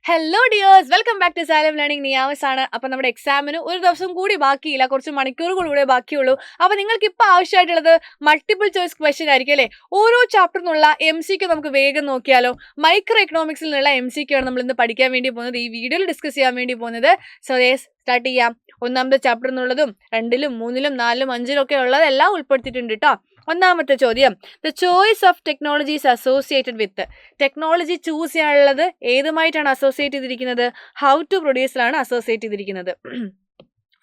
Hello dears, welcome back to Salam learning. നിയാമസ് ആണ്. അപ്പം നമ്മുടെ എക്സാമിന് ഒരു ദിവസം കൂടി ബാക്കിയില്ല, കുറച്ച് മണിക്കൂറുകൾ കൂടെ ബാക്കിയുള്ളൂ. അപ്പം നിങ്ങൾക്ക് ഇപ്പോൾ ആവശ്യമായിട്ടുള്ളത് മൾട്ടിപ്പിൾ ചോയ്സ് ക്വസ്റ്റ്യൻ ആയിരിക്കും അല്ലേ? ഓരോ ചാപ്റ്ററിൽ നിന്നുള്ള MCQ നമുക്ക് വേഗം നോക്കിയാലോ. മൈക്രോ എക്കണോമിക്സിൽ നിന്നുള്ള MCQ ആണ് നമ്മൾ ഇന്ന് പഠിക്കാൻ വേണ്ടി പോകുന്നത്, ഈ വീഡിയോയിൽ ഡിസ്കസ് ചെയ്യാൻ വേണ്ടി പോകുന്നത്. സോ സ്റ്റാർട്ട് ചെയ്യാം. ഒന്നാമത്തെ ചാപ്റ്റർ എന്നുള്ളതും 2ലും 3ലും 4ലും 5ലും ഒക്കെ ഉള്ളതെല്ലാം ഉൾപ്പെടുത്തിയിട്ടുണ്ട് കേട്ടോ. ഒന്നാമത്തെ ചോദ്യം, the choice of technologies associated with. Technology choose ചെയ്യാനുള്ളത് ഏതുമായിട്ടാണ് അസോസിയേറ്റ് ചെയ്തിരിക്കുന്നത്? ഹൗ ടു പ്രൊഡ്യൂസിലാണ് അസോസിയേറ്റ് ചെയ്തിരിക്കുന്നത്.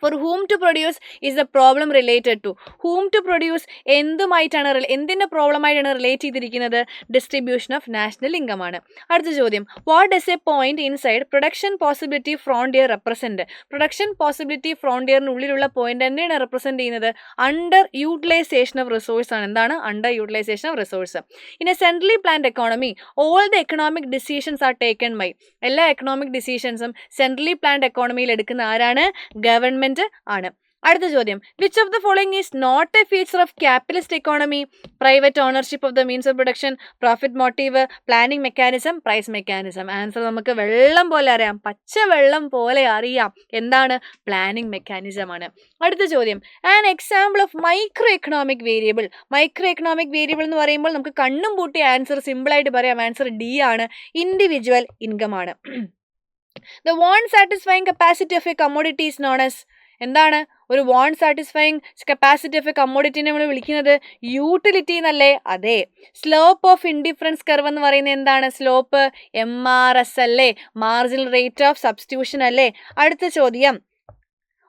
For whom to produce is the problem related to. Whom to produce എന്തുമായിട്ടാണ്, എന്തിൻ്റെ പ്രോബ്ലമായിട്ടാണ് റിലേറ്റ് ചെയ്തിരിക്കുന്നത്? ഡിസ്ട്രിബ്യൂഷൻ ഓഫ് നാഷണൽ ഇൻകം ആണ്. അടുത്ത ചോദ്യം, what does a point inside production possibility frontier represent. Production possibility ഫ്രോണ്ടിയറിനുള്ളിലുള്ള point എന്തിനാണ് റെപ്രസെന്റ് ചെയ്യുന്നത്? അണ്ടർ യൂട്ടിലൈസേഷൻ ഓഫ് റിസോഴ്സ് ആണ്. എന്താണ് under utilization of resource? In a centrally planned economy all the economic decisions are taken by. എല്ലാ economic ഡിസിഷൻസും centrally planned എക്കോണമിയിൽ എടുക്കുന്ന ആരാണ്? ഗവൺമെന്റ് ആണ്. അടുത്ത ചോദ്യം, which of the following is not a feature of capitalist economy? Private ownership of the means of production, profit motive, planning mechanism, price mechanism. Answer നമുക്ക് വെള്ളം പോലെ അറിയാം, പച്ച വെള്ളം പോലെ അറിയാം. എന്താണ്? പ്ലാനിംഗ് മെക്കാനിസം ആണ്. അടുത്ത ചോദ്യം, an example of micro economic variable. Micro economic variable എന്ന് പറയുമ്പോൾ നമുക്ക് കണ്ണും പൂട്ടി ആൻസർ സിമ്പിളായിട്ട് പറയാം. ആൻസർ ഡി ആണ്, ഇൻഡിവിജ്വൽ ഇൻകം ആണ്. The want satisfying capacity of a commodity is known as. എന്താണ് ഒരു want satisfying capacity of a commodity നമ്മൾ വിളിക്കുന്നത്? യൂട്ടിലിറ്റി എന്നല്ലേ? അതെ. സ്ലോപ്പ് ഓഫ് ഇൻഡിഫറൻസ് കർവ് എന്ന് പറയുന്നത് എന്താണ്? സ്ലോപ്പ് MRS അല്ലേ? മാർജിനൽ റേറ്റ് ഓഫ് സബ്സ്റ്റിറ്റ്യൂഷൻ അല്ലേ? അടുത്ത ചോദ്യം,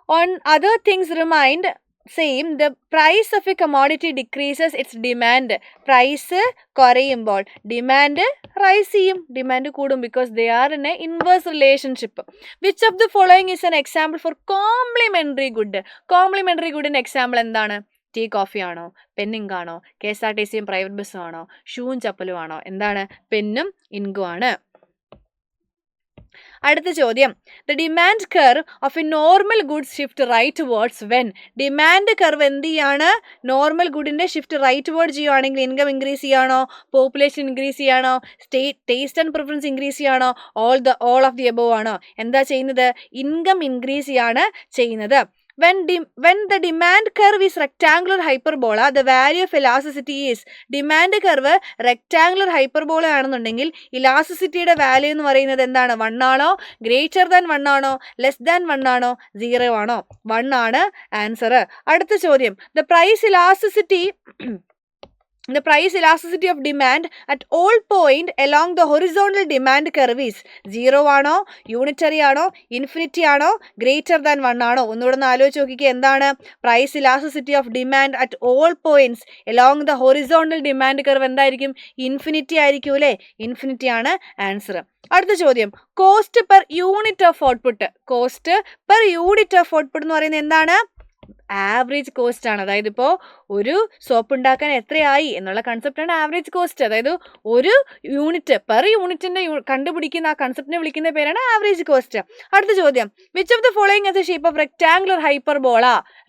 on other things remained same, the price of a commodity decreases its demand. Price കുറയുമ്പോൾ ഡിമാൻഡ് റൈസ് ചെയ്യും, ഡിമാൻഡ് കൂടും. Because they are in a inverse relationship. Which of the following is an example for complementary good? Complementary ഗുഡിന്റെ example എന്താണ്? Tea coffee ആണോ? Pen ink ആണോ? KSRTCയും private ബസ്സും ആണോ? ഷൂവും ചപ്പലും ആണോ? എന്താണ്? പെന്നും ഇൻകും ആണ്. അടുത്ത ചോദ്യം, the demand curve of a normal goods shift rightwards when. Demand curve എന്ത് ചെയ്യാണ്? നോർമൽ ഗുഡിന്റെ ഷിഫ്റ്റ് റൈറ്റ് വേർഡ് ചെയ്യുവാണെങ്കിൽ ഇൻകം ഇൻക്രീസ് ചെയ്യാണോ? പോപ്പുലേഷൻ ഇൻക്രീസ് ചെയ്യാണോ? ടേസ്റ്റ് ആൻഡ് പ്രിഫറൻസ് ഇൻക്രീസ് ചെയ്യാണോ? ഓൾ ഓഫ് ദി എബോവ് ആണോ? എന്താ ചെയ്യുന്നത്? ഇൻകം ഇൻക്രീസ് ചെയ്യാണ് ചെയ്യുന്നത്. When the demand curve is rectangular hyperbola, the value of elasticity is. Demand curve rectangular hyperbola ആണെന്നുണ്ടെങ്കിൽ ഇലാസ്റ്റിസിറ്റിയുടെ വാല്യൂ എന്ന് പറയുന്നത് എന്താണ്? 1 ആണോ? ഗ്രേറ്റർ ദാൻ 1 ആണോ? ലെസ് ദാൻ 1 ആണോ? 0 ആണോ? 1 ആണ് ആൻസർ. അടുത്ത ചോദ്യം, the price elasticity of demand at all point along the horizontal demand curve is. 0 ആണോ? യൂണിറ്ററി ആണോ? ഇൻഫിനിറ്റി ആണോ? ഗ്രേറ്റർ ദാൻ 1 ആണോ? ഒന്നുകൂടെ ഒന്ന് ആലോചിച്ച് നോക്കിക്കുക. എന്താണ് price elasticity of demand at all points along the horizontal demand curve? എന്തായിരിക്കും? ഇൻഫിനിറ്റി ആയിരിക്കും അല്ലേ? ഇൻഫിനിറ്റി ആണ് ആൻസർ. അടുത്ത ചോദ്യം, cost per unit of output. Cost per unit of output എന്ന് പറയുന്നത് എന്താണ്? ആവറേജ് കോസ്റ്റ് ആണ്. അതായത് ഇപ്പോൾ ഒരു സോപ്പ് ഉണ്ടാക്കാൻ എത്രയായി എന്നുള്ള കൺസെപ്റ്റാണ് ആവറേജ് കോസ്റ്റ്. അതായത് ഒരു യൂണിറ്റ് പെർ യൂണിറ്റിന്റെ കണ്ടുപിടിക്കുന്ന ആ കൺസെപ്റ്റിനെ വിളിക്കുന്ന പേരാണ് ആവറേജ് കോസ്റ്റ്. അടുത്ത ചോദ്യം, which of the following has a shape of rectangular hyperbola?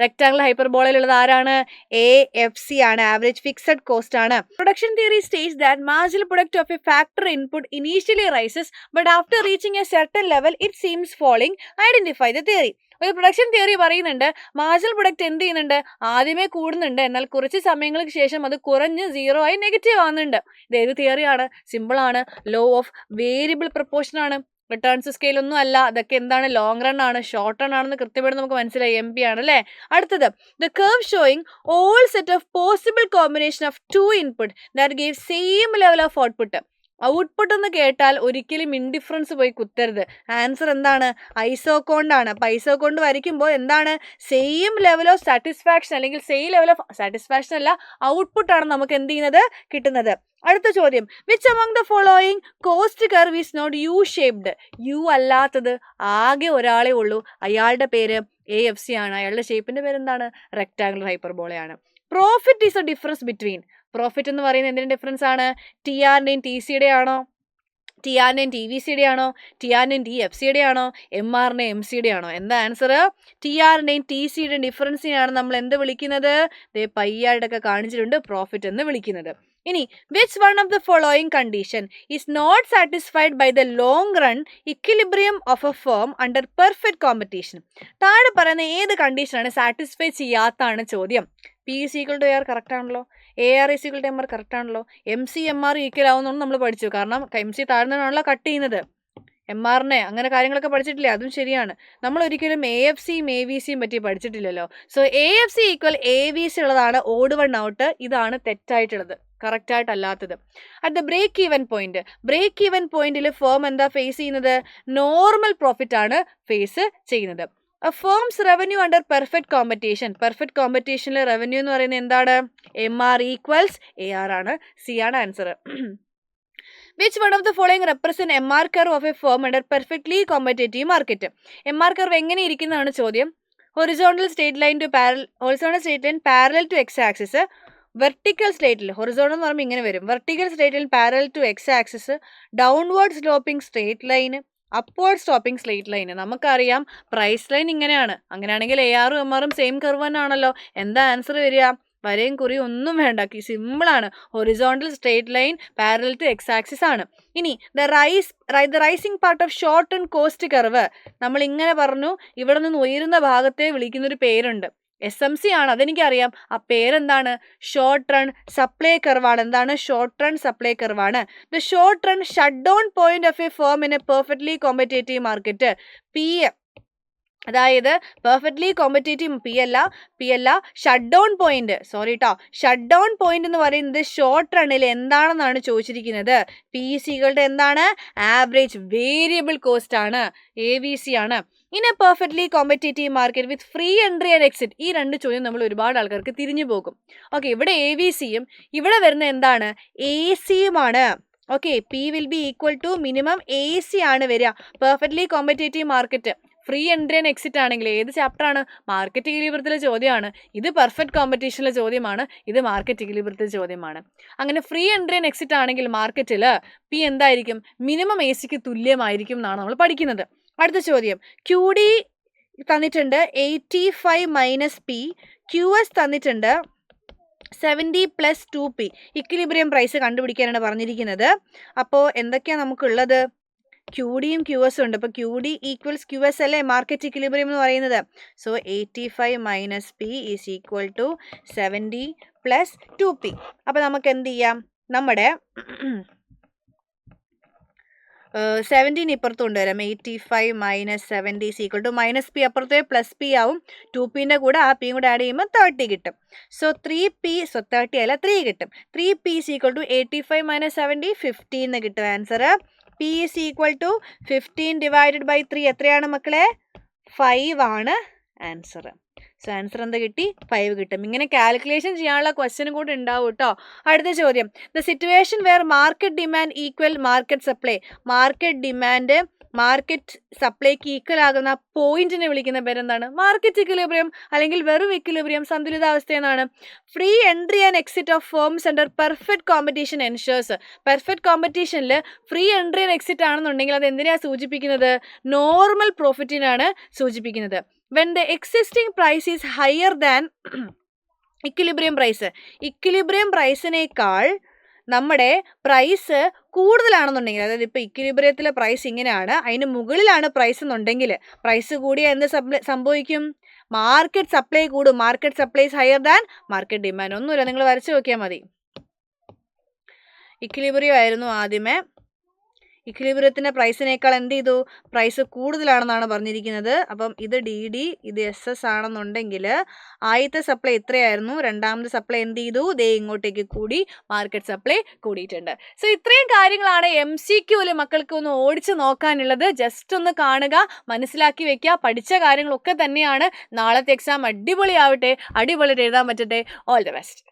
Rectangular ഹൈപ്പർബോളയിലുള്ളത് ആരാണ്? AFC ആണ്, ആവറേജ് ഫിക്സഡ് കോസ്റ്റ് ആണ്. Production theory states that marginal product of a factory input initially rises but after reaching a certain level it seems falling. Identify the theory. ഒരു production theory പറയുന്നുണ്ട്, marginal product എന്ത് ചെയ്യുന്നുണ്ട്? ആദ്യമേ കൂടുന്നുണ്ട്, എന്നാൽ കുറച്ച് സമയങ്ങൾക്ക് ശേഷം അത് കുറഞ്ഞ് 0 ആയി നെഗറ്റീവ് ആവുന്നുണ്ട്. ഇത് ഏത് തിയറിയാണ്? സിമ്പിൾ ആണ്, ലോ ഓഫ് വേരിയബിൾ പ്രൊപ്പോർഷൻ ആണ്. റിട്ടേൺസ് സ്കെയിൽ ഒന്നും അല്ല. അതൊക്കെ എന്താണ്? ലോങ് റൺ ആണ്, ഷോർട്ട് റൺ ആണെന്ന് കൃത്യമായിട്ട് നമുക്ക് മനസ്സിലായി. MP ആണ് അല്ലേ? അടുത്തത്, the curve showing all set of possible combination of 2 input that gave same level of output. Output എന്ന് കേട്ടാൽ ഒരിക്കലും ഇൻഡിഫറൻസ് പോയി കുത്തരുത്. ആൻസർ എന്താണ്? ഐസോകോണ്ടാണ്. അപ്പം ഐസോകോണ്ട് വരയ്ക്കുമ്പോൾ എന്താണ്? സെയിം ലെവൽ ഓഫ് സാറ്റിസ്ഫാക്ഷൻ അല്ലെങ്കിൽ സെയിം ലെവൽ ഓഫ് സാറ്റിസ്ഫാക്ഷൻ അല്ല, ഔട്ട്പുട്ടാണ് നമുക്ക് എന്ത് ചെയ്യുന്നത്? കിട്ടുന്നത്. അടുത്ത ചോദ്യം, which among the following cost curve is not U shaped? U അല്ലാത്തത് ആകെ ഒരാളെ ഉള്ളൂ, അയാളുടെ പേര് AFC ആണ്. അയാളുടെ ഷേപ്പിന്റെ പേര് എന്താണ്? റെക്ടാങ്കുലർ ഹൈപ്പർബോളയാണ്. Profit is a difference between. Profit എന്ന് പറയുന്നത് എന്തിന്റെ ഡിഫറൻസ് ആണ്? TRന്റെയും TCയുടെ ആണോ? TRന്റെയും TVCയുടെ ആണോ? TRന്റെയും TFCയുടെ ആണോ? MRന്റെയും MCയുടെ ആണോ? എന്താ ആൻസർ? TRന്റെയും TCയുടെയും ഡിഫറൻസിനെയാണ് നമ്മൾ എന്ത് വിളിക്കുന്നത്? പയ്യായിട്ടൊക്കെ കാണിച്ചിട്ടുണ്ട്, പ്രോഫിറ്റ് എന്ന് വിളിക്കുന്നത്. ഇനി which one of the following condition is not satisfied by the long run equilibrium of a firm under perfect competition. താഴെ പറയുന്ന ഏത് കണ്ടീഷനാണ് സാറ്റിസ്ഫൈ ചെയ്യാത്തതാണ് ചോദ്യം. P is equal to A R correct ആണല്ലോ, A R is equal to M R correct ആണല്ലോ, M C M R equal ആവുന്നതാണ് നമ്മൾ പഠിച്ചു. കാരണം എം സി താഴ്ന്നതാണല്ലോ കട്ട് ചെയ്യുന്നത്, എം ആറിനെ അങ്ങനെ കാര്യങ്ങളൊക്കെ പഠിച്ചിട്ടില്ലേ, അതും ശരിയാണ്. നമ്മൾ ഒരിക്കലും എ എഫ് സിയും എ വി സിയും പറ്റി പഠിച്ചിട്ടില്ലല്ലോ. So A F C equal A V C ഉള്ളതാണ് ഓഡ് വൺ ഔട്ട്, ഇതാണ് തെറ്റായിട്ടുള്ളത്, കറക്റ്റ് ആയിട്ടല്ലാത്തത്. അറ്റ് ദ ബ്രേക്ക് ഈവൻ പോയിന്റിൽ ഫേം എന്താ ഫേസ് ചെയ്യുന്നത്? നോർമൽ പ്രോഫിറ്റ് ആണ് ഫേസ് ചെയ്യുന്നത്. A firm's revenue under perfect കോമ്പറ്റീഷനിലെ റവന്യൂ എന്ന് പറയുന്നത് എന്താണ്? M R equals A R ആണ്. സി ആണ് answer. Which one of the following represent M R curve of a firm under perfectly competitive market? M R curve എങ്ങനെ ഇരിക്കുന്നതാണ് ചോദ്യം. Horizontal straight line parallel to X axis, vertical സ്ട്രേറ്റിൽ horizontal എന്ന് പറയുമ്പോൾ ഇങ്ങനെ വരും, വെർട്ടിക്കൽ സ്ട്രേറ്റിൽ parallel to X axis, downward sloping straight line, upward sloping straight line. നമുക്കറിയാം പ്രൈസ് ലൈൻ ഇങ്ങനെയാണ്. അങ്ങനെയാണെങ്കിൽ എ ആറും എം ആറും സെയിം കർവ് തന്നെയാണല്ലോ. എന്താ ആൻസർ വരിക? വരയും കുറിയും ഒന്നും വേണ്ട, സിമ്പിളാണ്. Horizontal straight line parallel to X axis ആണ്. ഇനി the rising part of short and cost curve, നമ്മൾ ഇങ്ങനെ പറഞ്ഞു, ഇവിടെ നിന്ന് ഉയരുന്ന ഭാഗത്തെ വിളിക്കുന്നൊരു പേരുണ്ട്, SMC ആണ്, അതെനിക്കറിയാം. ആ പേരെന്താണ്? ഷോർട്ട് റൺ സപ്ലൈ കർവാണ്. എന്താണ്? ഷോർട്ട് റൺ സപ്ലൈ കർവാണ്. The short run shut down point of a firm in a perfectly competitive market. P, അതായത് പെർഫെക്റ്റ്ലി കോമ്പറ്റേറ്റീവ് പി അല്ല shut down point, shut down point എന്ന് പറയുന്നത് ഷോർട്ട് റണ്ണിൽ എന്താണെന്നാണ് ചോദിച്ചിരിക്കുന്നത്. പി സികളുടെ എന്താണ്? ആവറേജ് വേരിയബിൾ കോസ്റ്റ് ആണ്, AVC ആണ്. In a perfectly competitive market with free entry and exit. ഈ രണ്ട് ചോദ്യം നമ്മൾ ഒരുപാട് ആൾക്കാർക്ക് തിരിഞ്ഞു പോകും. ഓക്കെ, ഇവിടെ AVCയും ഇവിടെ വരുന്ന എന്താണ്? AC-യുമാണ്. Okay, P will be equal to minimum AC ആണ് വരിക. Perfectly competitive market, free entry and exit ആണെങ്കിൽ ഏത് ചാപ്റ്റർ ആണ്? മാർക്കറ്റ് ഇക്വിലിബ്രിയത്തിലെ ചോദ്യമാണ്. ഇത് പെർഫെക്റ്റ് കോമ്പറ്റീഷനിലെ ചോദ്യമാണ്, ഇത് മാർക്കറ്റ് ഇക്വിലിബ്രിയത്തിലെ ചോദ്യമാണ്. അങ്ങനെ ഫ്രീ എൻട്രി ആൻഡ് എക്സിറ്റ് ആണെങ്കിൽ മാർക്കറ്റിൽ പി എന്തായിരിക്കും? മിനിമം AC-ക്ക് തുല്യമായിരിക്കും എന്നാണ് നമ്മൾ പഠിക്കുന്നത്. അടുത്ത ചോദ്യം, QD തന്നിട്ടുണ്ട് 85 മൈനസ് പി, QS തന്നിട്ടുണ്ട് 70 പ്ലസ് 2P. ഇക്വിലിബ്രിയം പ്രൈസ് കണ്ടുപിടിക്കാനാണ് പറഞ്ഞിരിക്കുന്നത്. അപ്പോൾ എന്തൊക്കെയാണ് നമുക്കുള്ളത്? QDയും QS ഉണ്ട്. അപ്പോൾ QD ഈക്വൽസ് QS അല്ലേ മാർക്കറ്റ് ഇക്വിലിബ്രിയം എന്ന് പറയുന്നത്. So 85 minus P is equal to 70 plus 2P. അപ്പോൾ നമുക്ക് എന്ത് ചെയ്യാം? നമ്മുടെ 17 ഇപ്പുറത്ത് കൊണ്ടുവരാം. 85 minus 70 is equal to minus P അപ്പുറത്തെ പ്ലസ് പി ആവും. 2Pൻ്റെ കൂടെ ആ പിയും കൂടെ ആഡ് ചെയ്യുമ്പോൾ 30 കിട്ടും. സോ 30 അല്ല 3 കിട്ടും. 3P is equal to 85 minus 70 15 എന്ന് കിട്ടും answer. P is equal to 15 divided by 3 എത്രയാണ് മക്കളെ? 5 ആണ് ആൻസർ. സോ ആൻസർ എന്താ കിട്ടി? 5 കിട്ടും. ഇങ്ങനെ കാൽക്കുലേഷൻ ചെയ്യാനുള്ള ക്വസ്റ്റ്യനും കൂടെ ഉണ്ടാവും കേട്ടോ. അടുത്ത ചോദ്യം, the situation where market demand equal market supply. Market demand market സപ്ലൈക്ക് ഈക്വൽ ആകുന്ന പോയിന്റിനെ വിളിക്കുന്ന പേരെന്താണ്? മാർക്കറ്റ് ഇക്വിലിബ്രിയം അല്ലെങ്കിൽ വെറും ഇക്വിലിബ്രിയം, സന്തുലിതാവസ്ഥ എന്നാണ്. Free entry and exit of firms under perfect competition ensures. Perfect കോമ്പറ്റീഷനിൽ ഫ്രീ എൻട്രി ആൻഡ് എക്സിറ്റ് ആണെന്നുണ്ടെങ്കിൽ അത് എന്തിനാണ് സൂചിപ്പിക്കുന്നത്? നോർമൽ പ്രോഫിറ്റിനാണ് സൂചിപ്പിക്കുന്നത്. When the existing price is higher than equilibrium price, equilibrium പ്രൈസിനേക്കാൾ നമ്മുടെ പ്രൈസ് കൂടുതലാണെന്നുണ്ടെങ്കിൽ, അതായത് ഇപ്പോൾ ഇക്വിലിബ്രിയത്തിലെ പ്രൈസ് ഇങ്ങനെയാണ്, അതിന് മുകളിലാണ് പ്രൈസ് എന്നുണ്ടെങ്കിൽ, പ്രൈസ് കൂടിയ എന്ത് സംഭവിക്കും? മാർക്കറ്റ് സപ്ലൈ കൂടും. Market supply is higher than market demand. ഒന്നുമില്ല, നിങ്ങൾ വരച്ച് നോക്കിയാൽ മതി. ഇക്വിലിബ്രിയം ആയിരുന്നു ആദ്യമേ, ഇക്വിലിബ്രിയത്തിൻ്റെ പ്രൈസിനേക്കാൾ എന്ത് ചെയ്തു? പ്രൈസ് കൂടുതലാണെന്നാണ് പറഞ്ഞിരിക്കുന്നത്. അപ്പം ഇത് DD, ഇത് SS ആണെന്നുണ്ടെങ്കിൽ ആദ്യത്തെ സപ്ലൈ ഇത്രയായിരുന്നു, രണ്ടാമത്തെ സപ്ലൈ എന്ത് ചെയ്തു? ദേ ഇങ്ങോട്ടേക്ക് കൂടി, മാർക്കറ്റ് സപ്ലൈ കൂടിയിട്ടുണ്ട്. സോ ഇത്രയും കാര്യങ്ങളാണ് MCQയിൽ മക്കൾക്ക് ഒന്ന് ഓടിച്ച് നോക്കാനുള്ളത്. ജസ്റ്റ് ഒന്ന് കാണുക, മനസ്സിലാക്കി വെക്കുക, പഠിച്ച കാര്യങ്ങളൊക്കെ തന്നെയാണ്. നാളത്തെ എക്സാം അടിപൊളിയാവട്ടെ, അടിപൊളിയായിട്ട് എഴുതാൻ പറ്റട്ടെ. All the best.